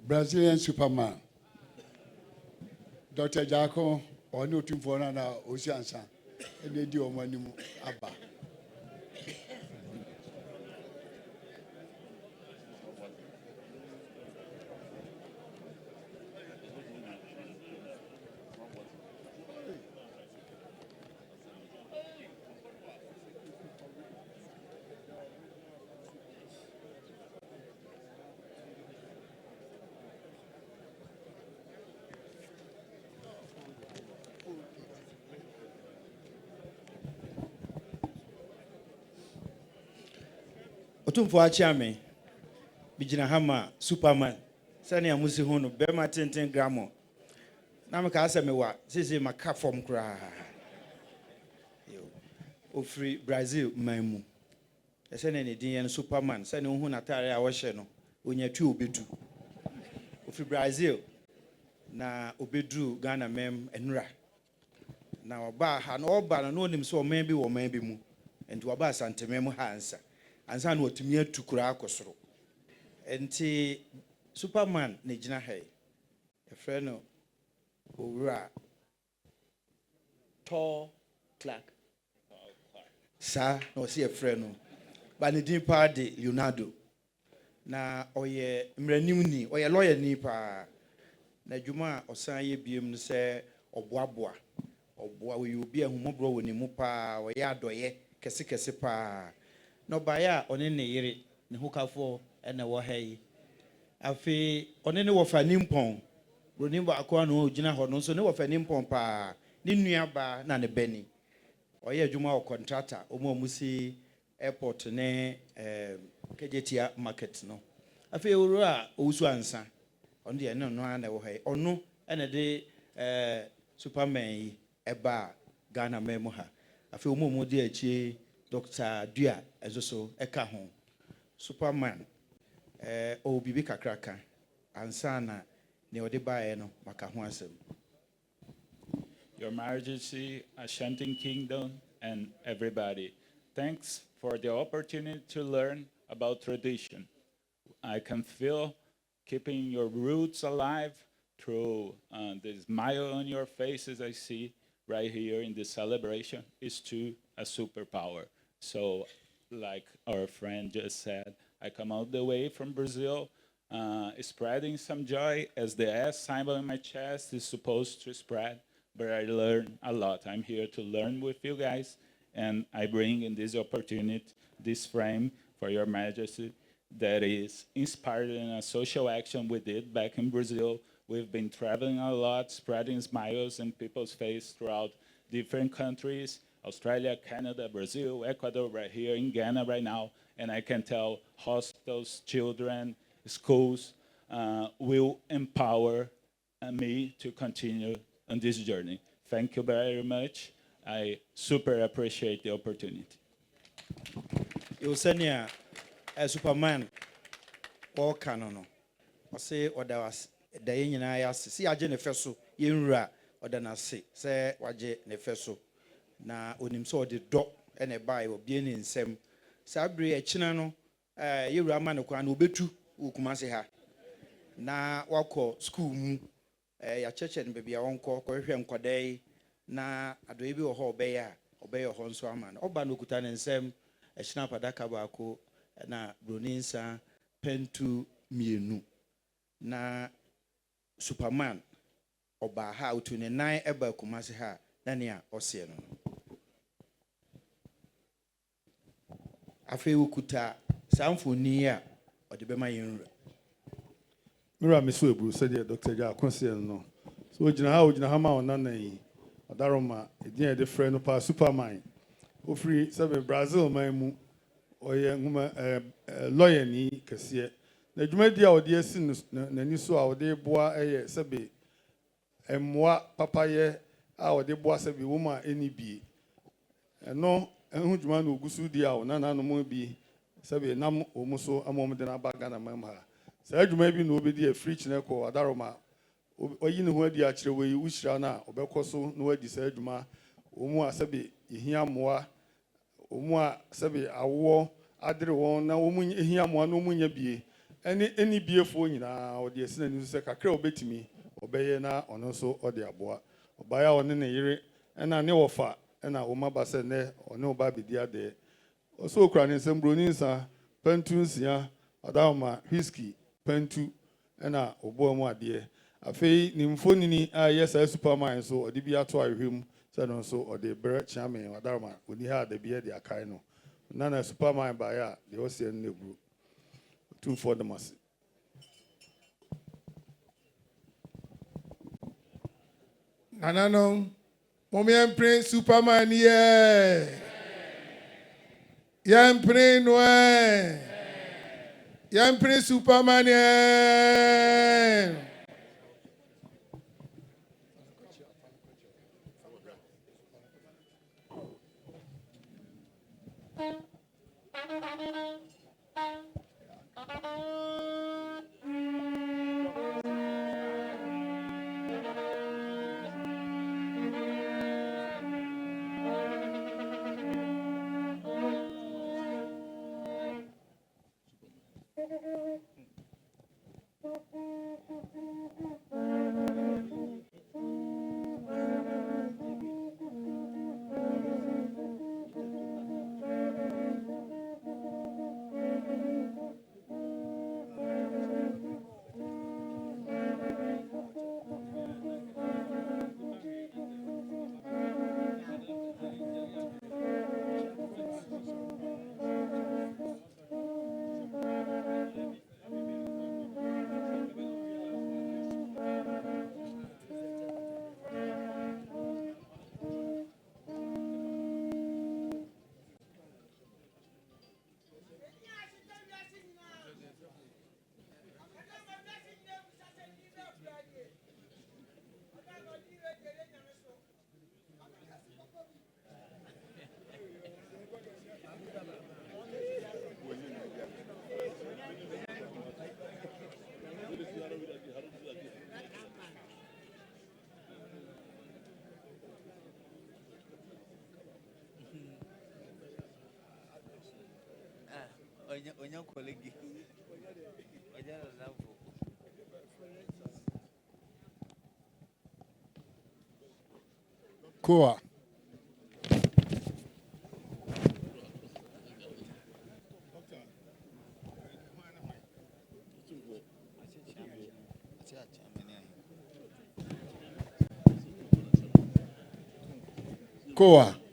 Brazilian Superman. Dr. Jacko, or no team for an Oceansa, and they do money abba. Otumfo achiame bijina hama Superman sani amusi hono bema tenten gramo na me ka aseme wa sisi maka form kra ofri Brazil maimu esene ne din yen Superman sani hu na tare a wo hye no onya twi obedu ofri Brazil na obedu Ghana mem enura na oba ha na oba na no nim so man bi wo man bi mu enti oba Asante mem ha ansa ansa na otumi atukura akosoro enti Superman ne gina hai e frɛ no owura tall Clark sa na o se e frɛ no ba ne din pa de Leonardo na oye mranimni oye lawyer ni pa na dwuma osan ye biem no sɛ oboaboa we obi ahumobro woni mu pa oye adoye kese pa no baya one ne yere ne hokafo ene wo hai afi one ne wo fa nimpon roni ba akwa no gina ho no so ne wo fa nimpon pa ne nua ba na ne bani oye adwuma o contractor omo amusi airport ne kejetia market no afi ewuru a owusu ansa on de no na wo hai ono ene de Superman yi eba Ghana memo ha afi omo de achi Dr. Dua ezoso eka ho Superman o bibi kakraka ansana ne ode bae no maka ho asem. Your Majesty, Asante Kingdom, and everybody, thanks for the opportunity to learn about tradition. I can feel keeping your roots alive through the smile on your faces I see right here in this celebration is too a superpower. So, like our friend just said, I come all the way from Brazil, spreading some joy as the S symbol in my chest is supposed to spread, but I learn a lot. I'm here to learn with you guys, and I bring in this opportunity, this frame for your Majesty that is inspired in a social action we did back in Brazil. We've been traveling a lot, spreading smiles in people's faces throughout different countries, Australia, Canada, Brazil, Ecuador, right here in Ghana right now. And I can tell hospitals, children, schools will empower me to continue on this journey. Thank you very much. I super appreciate the opportunity. You senior Superman all canon. I say or there was the nyina yase si age ne feso yenwura oda na se se waje ne feso na onim so de do ene bai obi eni nsem sabre e kina no yewura ma ne kwa na obetu okumase ha na wakọ school mu ya cheche ne bebia wonko kohwe nkodai na adoye bi wo ho obeya ho nso ama na oba no kuta ne nsem e kina padaka baako na broninsa pentu mienu na Superman oba ha utu ne nan eba kumase ha na ne a ose no afi ukuta samfoni a ode bema yenra mira meso ebru said Dr. Akwasidae no so ojina ha ma ona nan yi odaroma edin de frɛ no pa Superman ofri sebe Brazil man mu oye nguma lawyer ni kese na dwumadi a ode asi nani so a ode boa sebe emmoa papaye a ode boa sebe woma eni bie eno ehu dwuma na ogusu di a na no mo bi sebe nam omuso amom de na baga na mamha sa dwuma bi na obedi afri chine ko adaroma oyi ne ho adi a kire we wuhira na obekɔso na wadi sa dwuma omu a sebe ehia moa omu a sebe awo adere won na omu ehia moa na omu nya bie any BFO nyinaa ɔde esi na nisu sɛ kakra obetimi ɔbɛyɛ na ɔno nso ɔde aboa ɔbaa a ɔne ne yere ɛna ne wɔfa ɛna wɔn aba sɛ nɛ ɔne ɔba abɛdi adeɛ ɔso okura ne nsɛm broni nsa pantu nsia ɔdahoma whisky pantu ɛna ɔboa mu adeɛ afei ne mfonini a ɛyɛ saa superman so ɔde bi ato ahwehwɛ mu sɛ no nso ɔde brɛ kyame ɔdahoma oni ha da bi yɛ de akae no na superman baeɛ a deɛ ɔsiɛ no neburo tumfoɔ dɛm ase. Nananom, mommy print Superman yeah. Yam print no. Yam print Superman yeah. Koa. Koa.